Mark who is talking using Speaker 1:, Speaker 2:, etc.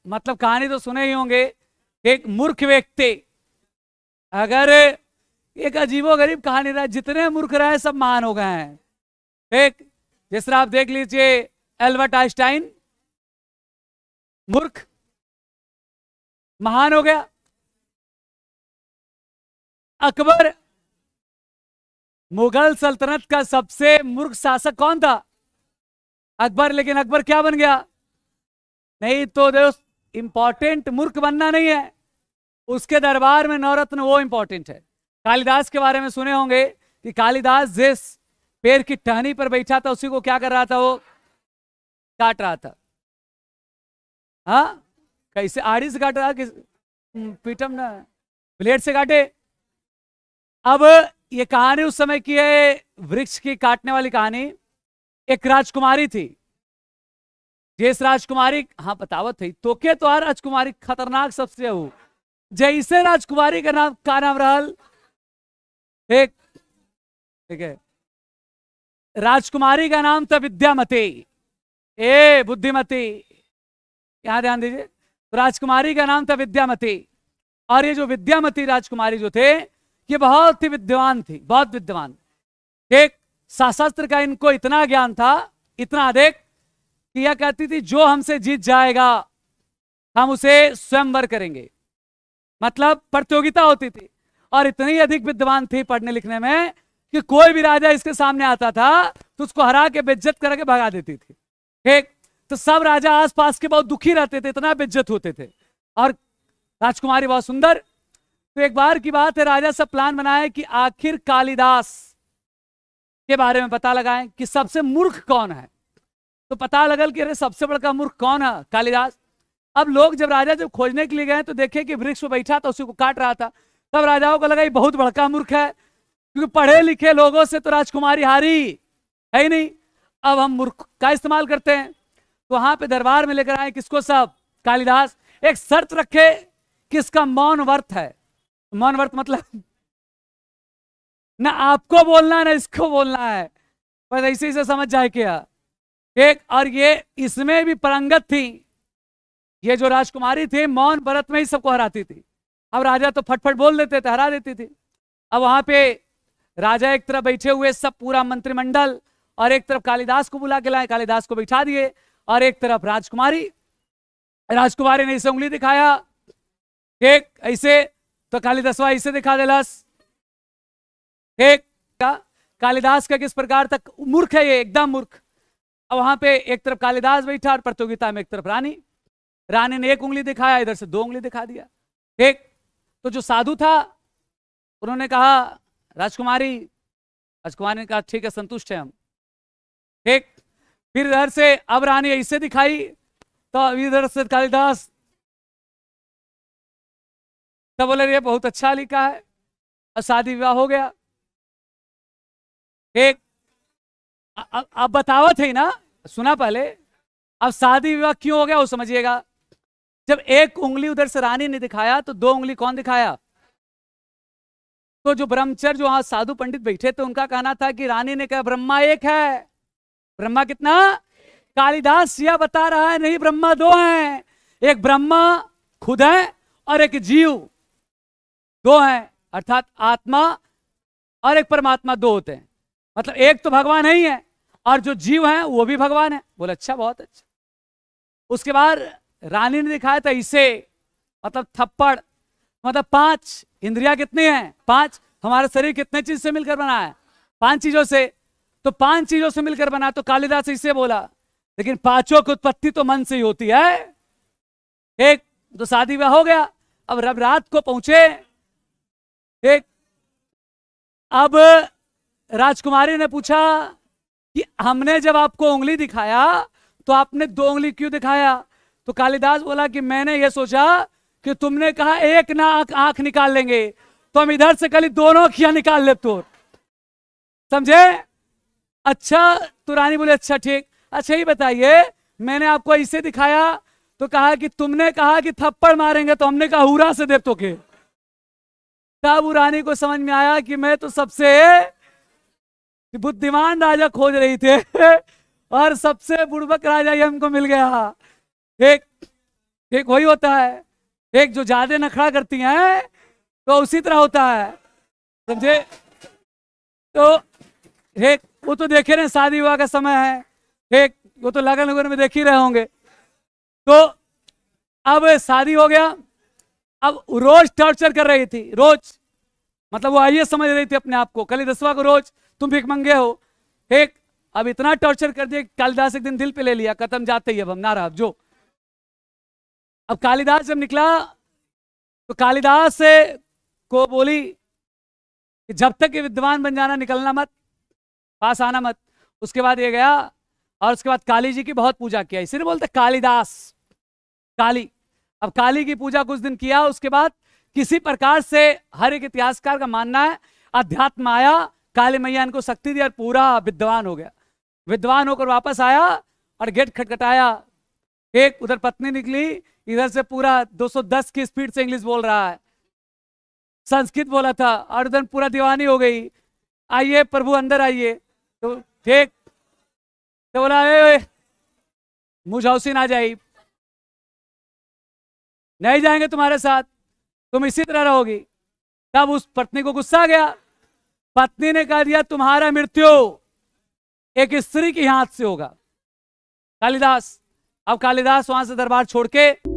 Speaker 1: मतलब कहानी तो सुने ही होंगे। एक मूर्ख व्यक्ति, अगर एक अजीबोगरीब कहानी रहा, जितने मूर्ख रहे सब महान हो गए हैं। एक जिस तरह आप देख लीजिए एल्बर्ट आइंस्टाइन, मूर्ख महान हो गया। अकबर, मुगल सल्तनत का सबसे मूर्ख शासक कौन था? अकबर। लेकिन अकबर क्या बन गया? नहीं तो दोस्त, इंपॉर्टेंट मूर्ख बनना नहीं है, उसके दरबार में नवरत्न वो इंपॉर्टेंट है। कालिदास के बारे में सुने होंगे कि कालिदास जिस पेड़ की टहनी पर बैठा था उसी को क्या कर रहा था? वो काट रहा था। हाँ, कैसे? आड़ी से काट रहा, किस पीटम ना, ब्लेड से काटे। अब ये कहानी उस समय की है, वृक्ष की काटने वाली कहानी। एक राजकुमारी थी, जिस राजकुमारी, हाँ बतावत थी तो के तो राजकुमारी खतरनाक सबसे हो, जैसे राजकुमारी का नाम रहल, एक, ठीक है, राजकुमारी का नाम था विद्यामती। ए बुद्धिमती, यहां ध्यान दीजिए। तो राजकुमारी का नाम था विद्यामती, और ये जो विद्यामती राजकुमारी जो थे, ये बहुत ही विद्वान थी, बहुत विद्वान। एक शास्त्र का इनको इतना ज्ञान था, इतना अधिक, कि यह कहती थी जो हमसे जीत जाएगा हम उसे स्वयंवर करेंगे। मतलब प्रतियोगिता होती थी, और इतनी अधिक विद्वान थी पढ़ने लिखने में कि कोई भी राजा इसके सामने आता था तो उसको हरा के बेइज्जत करके भगा देती थी। ठीक, तो सब राजा आसपास के बहुत दुखी रहते थे, इतना बेइज्जत होते थे, और राजकुमारी बहुत सुंदर। तो एक बार की बात है, राजा सब प्लान बनाए कि आखिर कालिदास के बारे में पता लगाएं कि सबसे मूर्ख कौन है। तो पता लगल कि अरे सबसे बड़ा मूर्ख कौन है? कालिदास। अब लोग जब राजा जब खोजने के लिए गए तो देखे कि वृक्ष पर बैठा था, उसी को काट रहा था। तब राजाओं को लगा ये बहुत बड़का मूर्ख है, क्योंकि पढ़े लिखे लोगों से तो राजकुमारी हारी है ही नहीं। अब हम मूर्ख का इस्तेमाल करते हैं। तो वहां पे दरबार में लेकर आए किसको? सब कालिदास। एक शर्त रखे कि इसका मौन व्रत है। मौन व्रत मतलब ना आपको बोलना है ना इसको बोलना है, बस ऐसे ऐसे समझ जाए क्या। एक, और ये इसमें भी परंगत थी, ये जो राजकुमारी थी मौन व्रत में ही सबको हराती थी। अब राजा तो फटफट बोल देते थे, हरा देती थी। अब वहां पे राजा एक तरफ बैठे हुए सब पूरा मंत्रिमंडल, और एक तरफ कालिदास को बुला के लाए, कालिदास को बैठा दिए, और एक तरफ राजकुमारी। राजकुमारी ने इसे उंगली दिखाया, एक ऐसे, तो कालिदासवा ऐसे दिखा देलस। एक कालिदास का किस प्रकार तक मूर्ख है ये, एकदम मूर्ख। अब वहां पे एक तरफ कालिदास बैठा और प्रतियोगिता में एक तरफ रानी। रानी ने एक उंगली दिखाया, इधर से दो उंगली दिखा दिया। ठीक, तो जो साधु था उन्होंने कहा राजकुमारी, राजकुमारी ने कहा ठीक है, संतुष्ट है हम। ठीक, फिर इधर से अब रानी ऐसे दिखाई, तो इधर से कालिदास, तब बोले ये बहुत अच्छा लिखा है, और शादी विवाह हो गया। एक, अब बतावत है ना, सुना पहले। अब शादी विवाह क्यों हो गया वो समझिएगा। जब एक उंगली उधर से रानी ने दिखाया तो दो उंगली कौन दिखाया? तो जो ब्रह्मचर्य, जो वहां साधु पंडित बैठे थे, उनका कहना था कि रानी ने कहा ब्रह्मा एक है। ब्रह्मा कितना? कालिदास यह बता रहा है नहीं, ब्रह्मा दो हैं। एक ब्रह्मा खुद है और एक जीव, दो हैं, अर्थात आत्मा और एक परमात्मा, दो होते हैं। मतलब एक तो भगवान ही है, और जो जीव है वो भी भगवान है। बोले अच्छा, बहुत अच्छा। उसके बाद रानी ने दिखाया था इसे, मतलब थप्पड़, मतलब पांच इंद्रियां कितनी हैं? पांच। हमारा शरीर कितने चीज से मिलकर बना है? पांच चीजों से। तो पांच चीजों से मिलकर बना, तो कालिदास इसे बोला, लेकिन पांचों की उत्पत्ति तो मन से ही होती है। एक, तो शादी विवाह हो गया। अब रब रात को पहुंचे, एक, अब राजकुमारी ने पूछा कि हमने जब आपको उंगली दिखाया तो आपने दो उंगली क्यों दिखाया? तो कालिदास बोला कि मैंने ये सोचा कि तुमने कहा एक ना आंख निकाल लेंगे, तो हम इधर से कल दोनों आंखियां निकाल ले, तो समझे? अच्छा, तो रानी बोले अच्छा ठीक। अच्छा ही बताइए, मैंने आपको ऐसे दिखाया तो कहा कि तुमने कहा कि थप्पड़ मारेंगे, तो हमने कहा हुरा से देव तो के। तब रानी को समझ में आया कि मैं तो सबसे बुद्धिमान राजा खोज रही थे और सबसे बुड़बक राजा ही हमको मिल गया। एक, एक वही होता है, एक जो ज्यादा नखरा करती हैं तो उसी तरह होता है, समझे। तो एक वो तो देखे रहे, शादी विवाह का समय है, एक वो तो लगन लगन में देख ही रहे होंगे। तो अब शादी हो गया, अब रोज टॉर्चर कर रही थी, रोज, मतलब वो आइए समझ रही थी अपने आप को, कालिदासवा को रोज तुम भिख मंगे हो। एक अब इतना टॉर्चर कर दिया, कालिदास एक दिन दिल पे ले लिया, खत्म, जाते ही अब हम ना रहा जो। अब कालिदास जब निकला तो कालिदास से को बोली कि जब तक ये विद्वान बन जाना, निकलना मत, पास आना मत। उसके बाद ये गया और उसके बाद काली जी की बहुत पूजा किया, इसीलिए बोलते कालिदास, काली। अब काली की पूजा कुछ दिन किया, उसके बाद किसी प्रकार से हर एक इतिहासकार का मानना है अध्यात्म आया, काली मैया इनको शक्ति दी और पूरा विद्वान हो गया। विद्वान होकर वापस आया और गेट खटखटाया, एक उधर पत्नी निकली, इधर से पूरा 210 की स्पीड से इंग्लिश बोल रहा है, संस्कृत बोला था, और उधर पूरा दीवानी हो गई, आइए प्रभु अंदर आइए। तो ठीक, तो बोला मुझौसी ना जाई, नहीं जाएंगे तुम्हारे साथ, तुम इसी तरह रहोगी। तब उस पत्नी को गुस्सा आ गया, पत्नी ने कह दिया तुम्हारा मृत्यु एक स्त्री के हाथ से होगा। कालिदास, अब कालिदास वहां से दरबार छोड़ के